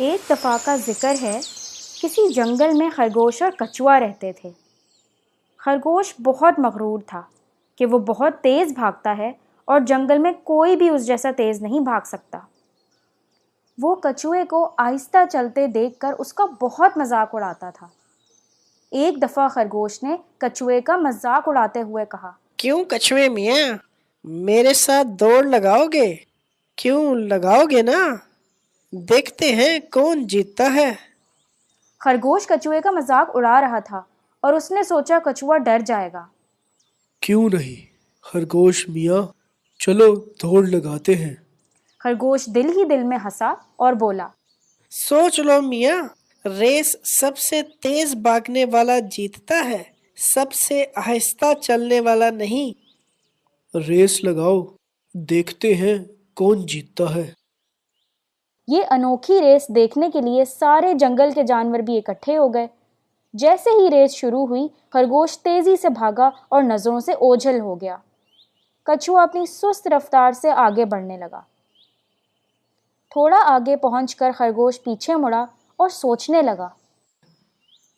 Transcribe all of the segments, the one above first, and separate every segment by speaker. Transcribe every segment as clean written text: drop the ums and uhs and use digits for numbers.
Speaker 1: ایک دفعہ کا ذکر ہے، کسی جنگل میں خرگوش اور کچھوا رہتے تھے۔ خرگوش بہت مغرور تھا کہ وہ بہت تیز بھاگتا ہے اور جنگل میں کوئی بھی اس جیسا تیز نہیں بھاگ سکتا۔ وہ کچھوے کو آہستہ چلتے دیکھ کر اس کا بہت مذاق اڑاتا تھا۔ ایک دفعہ خرگوش نے کچھوے کا مذاق اڑاتے ہوئے کہا،
Speaker 2: کیوں کچھوے میاں، میرے ساتھ دوڑ لگاؤ گے؟ کیوں لگاؤ گے نا؟ دیکھتے ہیں کون جیتتا ہے۔
Speaker 1: خرگوش کچھوے کا مذاق اڑا رہا تھا اور اس نے سوچا کچھوا ڈر جائے گا۔
Speaker 3: کیوں نہیں خرگوش میاں، چلو دوڑ لگاتے ہیں۔
Speaker 1: خرگوش دل ہی دل میں ہنسا اور بولا،
Speaker 2: سوچ لو میاں، ریس سب سے تیز بھاگنے والا جیتتا ہے، سب سے آہستہ چلنے والا نہیں۔
Speaker 3: ریس لگاؤ، دیکھتے ہیں کون جیتتا ہے۔
Speaker 1: یہ انوکھی ریس دیکھنے کے لیے سارے جنگل کے جانور بھی اکٹھے ہو گئے۔ جیسے ہی ریس شروع ہوئی، خرگوش تیزی سے بھاگا اور نظروں سے اوجھل ہو گیا۔ کچھوا اپنی سست رفتار سے آگے بڑھنے لگا۔ تھوڑا آگے پہنچ کر خرگوش پیچھے مڑا اور سوچنے لگا،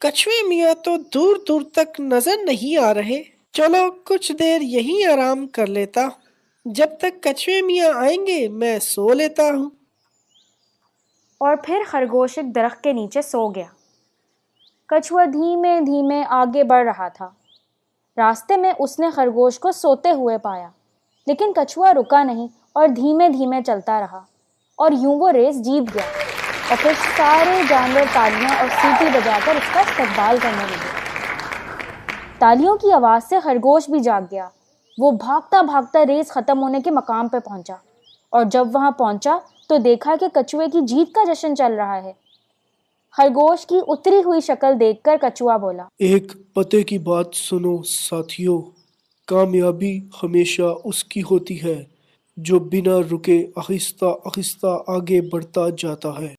Speaker 2: کچھوے میاں تو دور دور تک نظر نہیں آ رہے، چلو کچھ دیر یہیں آرام کر لیتا ہوں، جب تک کچھوے میاں آئیں گے میں سو لیتا ہوں۔
Speaker 1: اور پھر خرگوش ایک درخت کے نیچے سو گیا۔ کچھوا دھیمے دھیمے آگے بڑھ رہا تھا۔ راستے میں اس نے خرگوش کو سوتے ہوئے پایا، لیکن کچھوا رکا نہیں اور دھیمے دھیمے چلتا رہا، اور یوں وہ ریس جیت گیا۔ اور پھر سارے جانور تالیاں اور سیٹی بجا کر اس کا استقبال کرنے لگے۔ تالیوں کی آواز سے خرگوش بھی جاگ گیا۔ وہ بھاگتا بھاگتا ریس ختم ہونے کے مقام پہ پہنچا، اور جب وہاں پہنچا تو دیکھا کہ کچھوے کی جیت کا جشن چل رہا ہے۔ خرگوش کی اتری ہوئی شکل دیکھ کر کچھوا بولا،
Speaker 3: ایک پتے کی بات سنو ساتھیو، کامیابی ہمیشہ اس کی ہوتی ہے جو بنا رکے آہستہ آہستہ آگے بڑھتا جاتا ہے۔